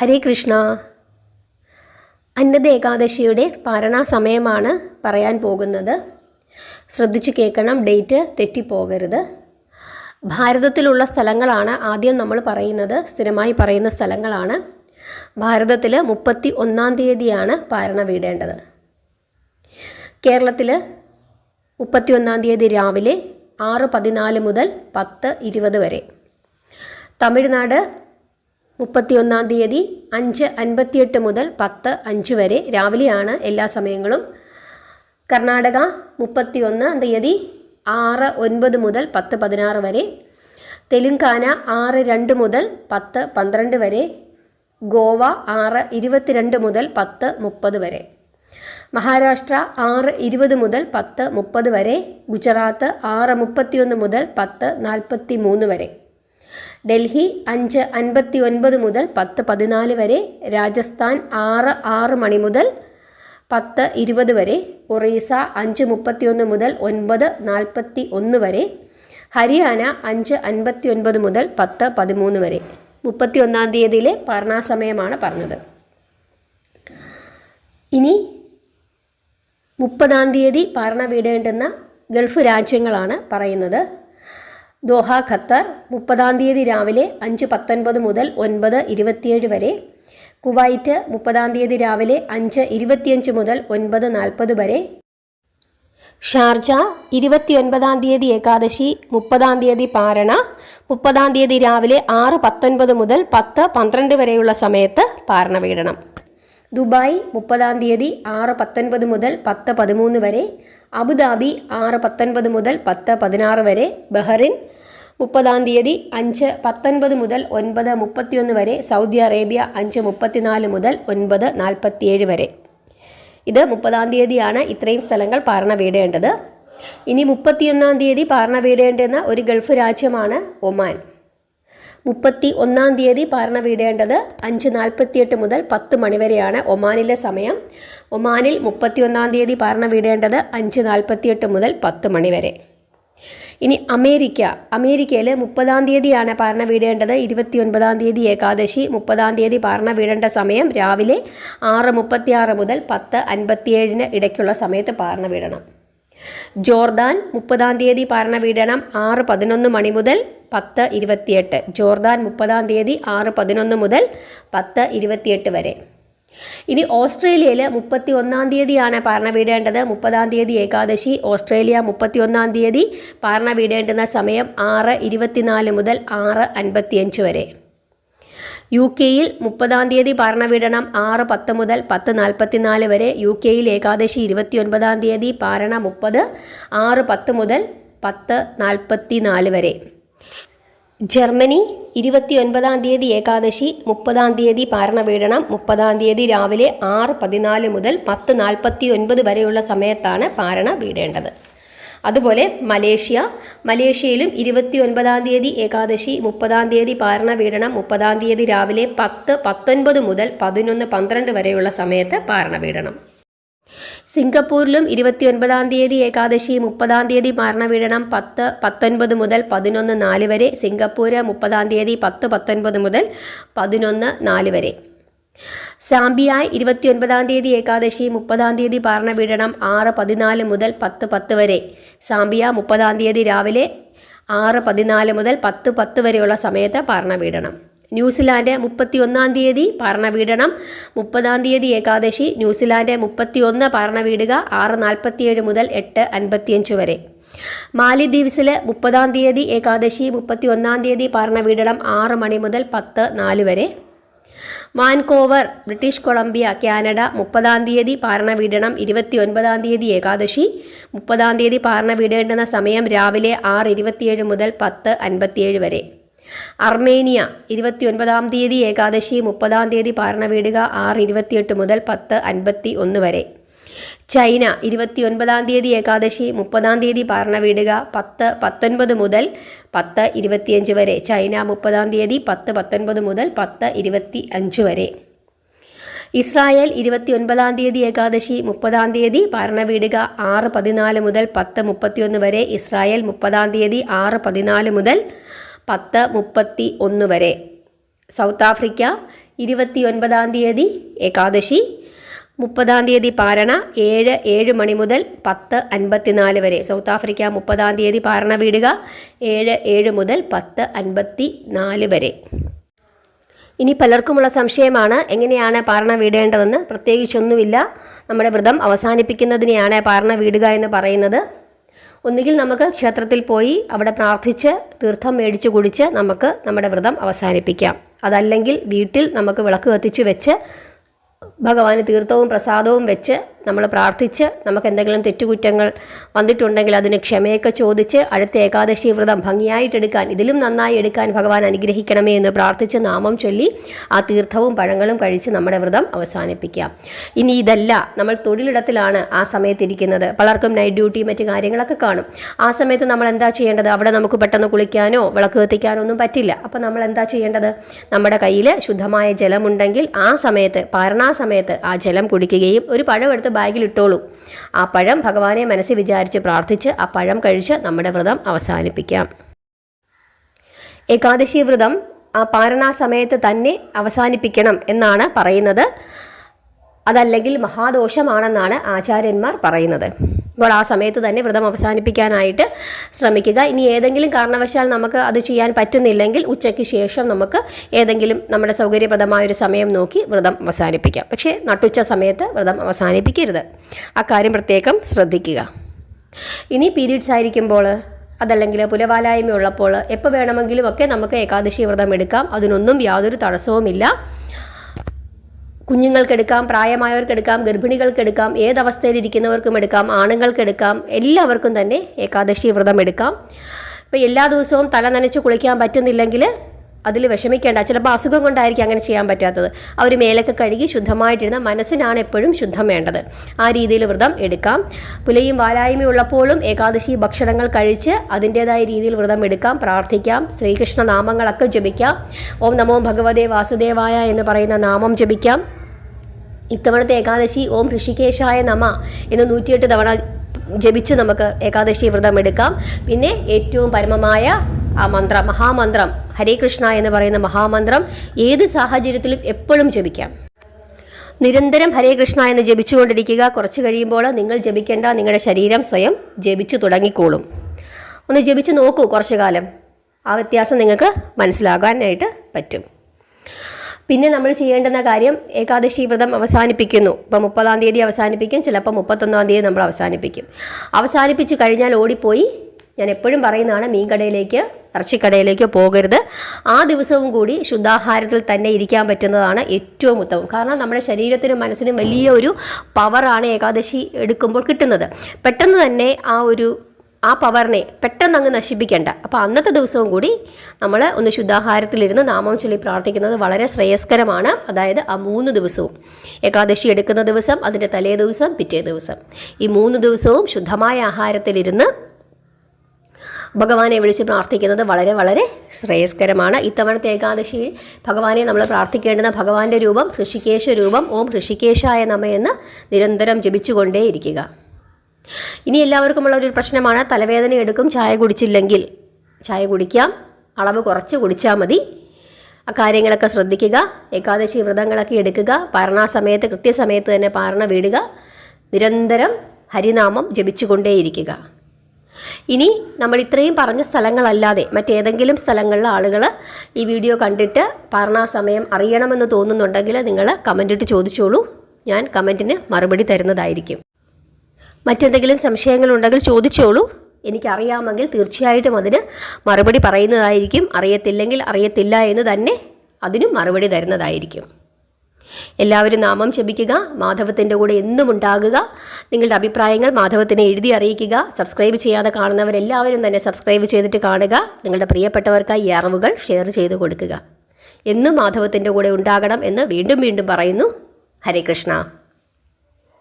ഹരേ കൃഷ്ണ. അന്നദ ഏകാദശിയുടെ പാരണ സമയമാണ് പറയാൻ പോകുന്നത്. ശ്രദ്ധിച്ചു കേൾക്കണം, ഡേറ്റ് തെറ്റിപ്പോകരുത്. ഭാരതത്തിലുള്ള സ്ഥലങ്ങളാണ് ആദ്യം നമ്മൾ പറയുന്നത്, സ്ഥിരമായി പറയുന്ന സ്ഥലങ്ങളാണ്. ഭാരതത്തിൽ 31-ാം തീയതിയാണ് പാരണ വീടേണ്ടത്. കേരളത്തിൽ 31-ാം തീയതി രാവിലെ 6:14 മുതൽ 10:20 വരെ. തമിഴ്നാട് 31-ാം തീയതി 5:58 മുതൽ 10:05 വരെ രാവിലെയാണ് എല്ലാ സമയങ്ങളും. കർണാടക 31-ാം തീയതി 6:09 മുതൽ 10:16 വരെ. തെലുങ്കാന 6:02 മുതൽ 10:12 വരെ. ഗോവ 6:22 മുതൽ 10:30 വരെ. മഹാരാഷ്ട്ര 6:20 മുതൽ 10:30 വരെ. ഗുജറാത്ത് 6:31 മുതൽ 10:43 വരെ. ഡൽഹി 5:59 മുതൽ 10:14 വരെ. രാജസ്ഥാൻ 6 മണി മുതൽ 10:20 വരെ. ഒറീസ 5:31 മുതൽ 9:41 വരെ. ഹരിയാന 5:59 മുതൽ 10:13 വരെ. 31-ാം തീയതിയിലെ പാരണാസമയമാണ് പറഞ്ഞത്. ഇനി 30-ാം തീയതി പാരണ വീടേണ്ടുന്ന ഗൾഫ് രാജ്യങ്ങളാണ് പറയുന്നത്. ദോഹ ഖത്തർ 30-ാം തീയതി രാവിലെ 5:19 മുതൽ 9:27 വരെ. കുവൈറ്റ് 30-ാം തീയതി രാവിലെ 5:25 മുതൽ 9:40 വരെ. ഷാർജ 29-ാം തീയതി ഏകാദശി, 30-ാം തീയതി പാരണ, 30-ാം തീയതി രാവിലെ 6:19 മുതൽ 10:12 വരെയുള്ള സമയത്ത് പാരണ വീടണം. ദുബായ് 30-ാം തീയതി 6:19 മുതൽ 10:13 വരെ. അബുദാബി 6:19 മുതൽ 10:16 വരെ. ബഹ്റിൻ 30-ാം തീയതി 5:19 മുതൽ 9:31 വരെ. സൗദി അറേബ്യ 5:34 മുതൽ 9:47 വരെ. ഇത് 30-ാം തീയതിയാണ് ഇത്രയും സ്ഥലങ്ങൾ പാരണ വീടേണ്ടത്. ഇനി 31-ാം തീയതി പാരണ വീടേണ്ടുന്ന ഒരു ഗൾഫ് രാജ്യമാണ് ഒമാൻ. 31-ാം തീയതി പാരണ വീടേണ്ടത് 5:48 മുതൽ 10 മണി വരെയാണ് ഒമാനിലെ സമയം. ഒമാനിൽ 31-ാം തീയതി പാരണ വീടേണ്ടത് 5:48 മുതൽ 10 മണി വരെ. ഇനി അമേരിക്കയിൽ 30-ാം തീയതിയാണ് പാരണ വീടേണ്ടത്. 29-ാം തീയതി ഏകാദശി. 30-ാം തീയതി പാരണ വീടേണ്ട സമയം രാവിലെ 6:36 മുതൽ 10:57 ഇടയ്ക്കുള്ള സമയത്ത് പാരണ വീടണം. ജോർദാൻ 30-ാം തീയതി പാരണ വീടണം 6:11 മണി മുതൽ 10:28. ജോർദാൻ 30-ാം തീയതി 6:11 മുതൽ 10:28 വരെ. ഇനി ഓസ്ട്രേലിയയിൽ 31-ാം തീയതിയാണ് പാരണ വീടേണ്ടത്. 30-ാം തീയതി ഏകാദശി. ഓസ്ട്രേലിയ 31-ാം തീയതി പാരണ വീടേണ്ടുന്ന സമയം 6:24 മുതൽ 6:55 വരെ. യു കെയിൽ 30-ാം തീയതി പാരണ വീടണം 6:10 മുതൽ 10:44 വരെ. യു കെയിൽ ഏകാദശി 29-ാം തീയതി, പാരണ 30, 6:10 മുതൽ 10:44 വരെ. ജർമ്മനി 29-ാം തീയതി ഏകാദശി, 30-ാം തീയതി പാരണ വീടണം. 30-ാം തീയതി രാവിലെ 6:14 മുതൽ 10:49 വരെയുള്ള സമയത്താണ് പാരണ വീടേണ്ടത്. അതുപോലെ മലേഷ്യയിലും 29-ാം തീയതി ഏകാദശി, 30-ാം തീയതി പാരണ വീടണം. 30-ാം തീയതി രാവിലെ 10:19 മുതൽ 11:12 വരെയുള്ള സമയത്ത് പാരണ വീടണം. സിംഗപ്പൂരിലും 29-ാം തീയതി ഏകാദശി, 30-ാം തീയതി പാരണ വീടണം. 10:19 മുതൽ 11:04 വരെ. സിംഗപ്പൂർ 30-ാം തീയതി 10:19 മുതൽ 11:04 വരെ. സാംബിയ 29-ാം തീയതി ഏകാദശി, 30-ാം തീയതി പാരണ വീടണം. 6:14 മുതൽ 10:10 വരെ. സാംബിയ 30-ാം തീയതി രാവിലെ 6:14 മുതൽ 10:10 വരെയുള്ള സമയത്ത് പാരണ വീടണം. ന്യൂസിലാൻഡ് 31-ാം തീയതി പാരണ വീടണം. 30-ാം തീയതി ഏകാദശി. ന്യൂസിലാൻഡ് 31 പാരണ വീടുക 6:47 മുതൽ 8:55 വരെ. മാലിദ്വീപ്സിൽ 30-ാം തീയതി ഏകാദശി, 31-ാം തീയതി പാരണ വീടണം. 6 മണി മുതൽ 10:04 വരെ. വാൻകോവർ ബ്രിട്ടീഷ് കൊളംബിയ കാനഡ 30-ാം തീയതി പാരണ വീടണം. 29-ാം തീയതി ഏകാദശി. 30-ാം തീയതി പാരണ വീടേണ്ടുന്ന സമയം രാവിലെ 6:27 മുതൽ 10:57 വരെ. അർമേനിയ 29-ാം തീയതി ഏകാദശി, 30-ാം തീയതി പാരണ വീടുക 6:28 മുതൽ 10:51 വരെ. ചൈന 29-ാം തീയതി ഏകാദശി, 30-ാം തീയതി പാരണ വീടുക 10:19 മുതൽ 10:25 വരെ. ചൈന 30-ാം തീയതി 10:19 മുതൽ 10:25 വരെ. ഇസ്രായേൽ 29-ാം തീയതി ഏകാദശി, 30-ാം തീയതി പാരണ വീടുക 6:14 മുതൽ 10:31 വരെ. ഇസ്രായേൽ 30-ാം തീയതി 6:14 മുതൽ 10:31 വരെ. സൗത്ത് ആഫ്രിക്ക 29-ാം തീയതി ഏകാദശി, 30-ാം തീയതി പാരണ 7 മണി മുതൽ 10:54 വരെ. സൗത്ത് ആഫ്രിക്ക 30-ാം തീയതി പാരണ വീടുക 7 മുതൽ 10:54 വരെ. ഇനി പലർക്കുമുള്ള സംശയമാണ് എങ്ങനെയാണ് പാരണ വീടേണ്ടതെന്ന്. പ്രത്യേകിച്ചൊന്നുമില്ല, നമ്മുടെ വ്രതം അവസാനിപ്പിക്കുന്നതിനെയാണ് പാരണ വീടുക എന്ന് പറയുന്നത്. ഒന്നുകിൽ നമുക്ക് ക്ഷേത്രത്തിൽ പോയി അവിടെ പ്രാർത്ഥിച്ച് തീർത്ഥം മേടിച്ച് കുടിച്ച് നമുക്ക് നമ്മുടെ വ്രതം അവസാനിപ്പിക്കാം. അതല്ലെങ്കിൽ വീട്ടിൽ നമുക്ക് വിളക്ക് കത്തിച്ച് വെച്ച് ഭഗവാന് തീർത്ഥവും പ്രസാദവും വെച്ച് നമ്മൾ പ്രാർത്ഥിച്ച് നമുക്ക് എന്തെങ്കിലും തെറ്റുകുറ്റങ്ങൾ വന്നിട്ടുണ്ടെങ്കിൽ അതിന് ക്ഷമയൊക്കെ ചോദിച്ച് അടുത്ത ഏകാദശി വ്രതം ഭംഗിയായിട്ടെടുക്കാൻ, ഇതിലും നന്നായി എടുക്കാൻ ഭഗവാൻ അനുഗ്രഹിക്കണമേ എന്ന് പ്രാർത്ഥിച്ച് നാമം ചൊല്ലി ആ തീർത്ഥവും പഴങ്ങളും കഴിച്ച് നമ്മുടെ വ്രതം അവസാനിപ്പിക്കാം. ഇനി ഇതല്ല, നമ്മൾ തൊഴിലിടത്തിലാണ് ആ സമയത്തിരിക്കുന്നത്, പലർക്കും നൈറ്റ് ഡ്യൂട്ടി മറ്റു കാര്യങ്ങളൊക്കെ കാണും. ആ സമയത്ത് നമ്മൾ എന്താ ചെയ്യേണ്ടത്? അവിടെ നമുക്ക് പെട്ടെന്ന് കുളിക്കാനോ വിളക്ക് കത്തിക്കാനോ ഒന്നും പറ്റില്ല. അപ്പോൾ നമ്മൾ എന്താ ചെയ്യേണ്ടത്? നമ്മുടെ കയ്യിൽ ശുദ്ധമായ ജലമുണ്ടെങ്കിൽ ആ സമയത്ത്, പാരണാ സമയത്ത് ആ ജലം കുടിക്കുകയും ഒരു പഴം എടുത്ത് ബാഗിൽ ഇട്ടോളൂ. ആ പഴം ഭഗവാനെ മനസ്സിൽ വിചാരിച്ച് പ്രാർത്ഥിച്ച് ആ പഴം കഴിച്ച് നമ്മുടെ വ്രതം അവസാനിപ്പിക്കാം. ഏകാദശി വ്രതം ആ പാരണാ സമയത്ത് തന്നെ അവസാനിപ്പിക്കണം എന്നാണ് പറയുന്നത്. അതല്ലെങ്കിൽ മഹാദോഷമാണെന്നാണ് ആചാര്യന്മാർ പറയുന്നത്. അപ്പോൾ ആ സമയത്ത് തന്നെ വ്രതം അവസാനിപ്പിക്കാനായിട്ട് ശ്രമിക്കുക. ഇനി ഏതെങ്കിലും കാരണവശാൽ നമുക്ക് അത് ചെയ്യാൻ പറ്റുന്നില്ലെങ്കിൽ ഉച്ചയ്ക്ക് ശേഷം നമുക്ക് ഏതെങ്കിലും നമ്മുടെ സൗകര്യപ്രദമായൊരു സമയം നോക്കി വ്രതം അവസാനിപ്പിക്കാം. പക്ഷേ നട്ടുച്ച സമയത്ത് വ്രതം അവസാനിപ്പിക്കരുത്. അക്കാര്യം പ്രത്യേകം ശ്രദ്ധിക്കുക. ഇനി പീരീഡ്സ് ആയിരിക്കുമ്പോൾ, അതല്ലെങ്കിൽ പുലവാലായ്മ ഉള്ളപ്പോൾ, എപ്പോൾ വേണമെങ്കിലും ഒക്കെ നമുക്ക് ഏകാദശി വ്രതം എടുക്കാം. അതിനൊന്നും യാതൊരു തടസ്സവുമില്ല. കുഞ്ഞുങ്ങൾക്കെടുക്കാം, പ്രായമായവർക്കെടുക്കാം, ഗർഭിണികൾക്കെടുക്കാം, ഏതവസ്ഥയിലിരിക്കുന്നവർക്കും എടുക്കാം, ആണുങ്ങൾക്കെടുക്കാം, എല്ലാവർക്കും തന്നെ ഏകാദശി വ്രതം എടുക്കാം. ഇപ്പോൾ എല്ലാ ദിവസവും തല നനച്ച് കുളിക്കാൻ പറ്റുന്നില്ലെങ്കിൽ അതിൽ വിഷമിക്കേണ്ട. ചിലപ്പോൾ അസുഖം കൊണ്ടായിരിക്കും അങ്ങനെ ചെയ്യാൻ പറ്റാത്തത്. അവർ മേലൊക്കെ കഴുകി ശുദ്ധമായിട്ടിരുന്ന മനസ്സിനാണ് എപ്പോഴും ശുദ്ധം വേണ്ടത്. ആ രീതിയിൽ വ്രതം എടുക്കാം. പുലയും വാലായ്മയുള്ളപ്പോഴും ഏകാദശി ഭക്ഷണങ്ങൾ കഴിച്ച് അതിൻ്റേതായ രീതിയിൽ വ്രതം എടുക്കാം, പ്രാർത്ഥിക്കാം, ശ്രീകൃഷ്ണ നാമങ്ങളൊക്കെ ജപിക്കാം. ഓം നമോ ഭഗവതേ വാസുദേവായ എന്ന് പറയുന്ന നാമം ജപിക്കാം. ഇത്തവണത്തെ ഏകാദശി ഓം ഋഷികേശായ നമ എന്ന് 108 തവണ ജപിച്ച് നമുക്ക് ഏകാദശി വ്രതം എടുക്കാം. പിന്നെ ഏറ്റവും പരമമായ ആ മന്ത്രം, മഹാമന്ത്രം ഹരേ കൃഷ്ണ എന്ന് പറയുന്ന മഹാമന്ത്രം ഏത് സാഹചര്യത്തിലും എപ്പോഴും ജപിക്കാം. നിരന്തരം ഹരേ കൃഷ്ണ എന്ന് ജപിച്ചുകൊണ്ടിരിക്കുക. കുറച്ച് കഴിയുമ്പോൾ നിങ്ങൾ ജപിക്കേണ്ട, നിങ്ങളുടെ ശരീരം സ്വയം ജപിച്ചു തുടങ്ങിക്കോളും. ഒന്ന് ജപിച്ച് നോക്കൂ കുറച്ചു കാലം. ആ വ്യത്യാസം നിങ്ങൾക്ക് മനസ്സിലാകാനായിട്ട് പറ്റും. പിന്നെ നമ്മൾ ചെയ്യേണ്ടുന്ന കാര്യം, ഏകാദശി വ്രതം അവസാനിപ്പിക്കുന്നു. ഇപ്പം 30-ാം തീയതി അവസാനിപ്പിക്കും, ചിലപ്പോൾ 31-ാം തീയതി നമ്മൾ അവസാനിപ്പിക്കും. അവസാനിപ്പിച്ച് കഴിഞ്ഞാൽ ഓടിപ്പോയി, ഞാൻ എപ്പോഴും പറയുന്നതാണ്, മീൻകടയിലേക്ക് ഇറച്ചിക്കടയിലേക്ക് പോകരുത്. ആ ദിവസവും കൂടി ശുദ്ധാഹാരത്തിൽ തന്നെ ഇരിക്കാൻ പറ്റുന്നതാണ് ഏറ്റവും ഉത്തമം. കാരണം നമ്മുടെ ശരീരത്തിനും മനസ്സിനും വലിയ ഒരു പവറാണ് ഏകാദശി എടുക്കുമ്പോൾ കിട്ടുന്നത്. പെട്ടെന്ന് തന്നെ ആ പവറിനെ പെട്ടെന്ന് അങ്ങ് നശിപ്പിക്കേണ്ട. അപ്പോൾ അന്നത്തെ ദിവസവും കൂടി നമ്മൾ ഒന്ന് ശുദ്ധാഹാരത്തിലിരുന്ന് നാമം ചൊല്ലി പ്രാർത്ഥിക്കുന്നത് വളരെ ശ്രേയസ്കരമാണ്. അതായത് ആ 3 ദിവസവും, ഏകാദശി എടുക്കുന്ന ദിവസം, അതിൻ്റെ തലേ ദിവസം, പിറ്റേ ദിവസം, ഈ 3 ദിവസവും ശുദ്ധമായ ആഹാരത്തിലിരുന്ന് ഭഗവാനെ വിളിച്ച് പ്രാർത്ഥിക്കുന്നത് വളരെ വളരെ ശ്രേയസ്കരമാണ്. ഇത്തവണത്തെ ഏകാദശിയിൽ ഭഗവാനെ നമ്മൾ പ്രാർത്ഥിക്കേണ്ടുന്ന ഭഗവാന്റെ രൂപം ഋഷികേശ രൂപം ഓം ഋഷികേശായ നമ എന്ന് നിരന്തരം ജപിച്ചുകൊണ്ടേയിരിക്കുക. ഇനി എല്ലാവർക്കുമുള്ള ഒരു പ്രശ്നമാണ്, തലവേദന എടുക്കും ചായ കുടിച്ചില്ലെങ്കിൽ. ചായ കുടിക്കാം, അളവ് കുറച്ച് കുടിച്ചാൽ മതി. ആ കാര്യങ്ങളൊക്കെ ശ്രദ്ധിക്കുക. ഏകാദശി വ്രതങ്ങളൊക്കെ എടുക്കുക. പാരണാ സമയത്ത് കൃത്യസമയത്ത് തന്നെ പാരണ വീടുക. നിരന്തരം ഹരിനാമം ജപിച്ചുകൊണ്ടേയിരിക്കുക. ഇനി നമ്മൾ ഇത്രയും പറഞ്ഞ സ്ഥലങ്ങളല്ലാതെ മറ്റേതെങ്കിലും സ്ഥലങ്ങളിലെ ആളുകൾ ഈ വീഡിയോ കണ്ടിട്ട് പാരണാ സമയം അറിയണമെന്ന് തോന്നുന്നുണ്ടെങ്കിൽ നിങ്ങൾ കമൻറ്റിട്ട് ചോദിച്ചോളൂ. ഞാൻ കമൻറ്റിന് മറുപടി തരുന്നതായിരിക്കും. മറ്റെന്തെങ്കിലും സംശയങ്ങളുണ്ടെങ്കിൽ ചോദിച്ചോളൂ. എനിക്കറിയാമെങ്കിൽ തീർച്ചയായിട്ടും അതിന് മറുപടി പറയുന്നതായിരിക്കും. അറിയത്തില്ലെങ്കിൽ അറിയത്തില്ല എന്ന് തന്നെ അതിനും മറുപടി തരുന്നതായിരിക്കും. എല്ലാവരും നാമം ജപിക്കുക. മാധവത്തിൻ്റെ കൂടെ എന്നും ഉണ്ടാകുക. നിങ്ങളുടെ അഭിപ്രായങ്ങൾ മാധവത്തിനെ എഴുതി അറിയിക്കുക. സബ്സ്ക്രൈബ് ചെയ്യാതെ കാണുന്നവരെല്ലാവരും തന്നെ സബ്സ്ക്രൈബ് ചെയ്തിട്ട് കാണുക. നിങ്ങളുടെ പ്രിയപ്പെട്ടവർക്കായി ഈ അറിവുകൾ ഷെയർ ചെയ്ത് കൊടുക്കുക. എന്നും മാധവത്തിൻ്റെ കൂടെ ഉണ്ടാകണം എന്ന് വീണ്ടും വീണ്ടും പറയുന്നു. ഹരേ കൃഷ്ണ.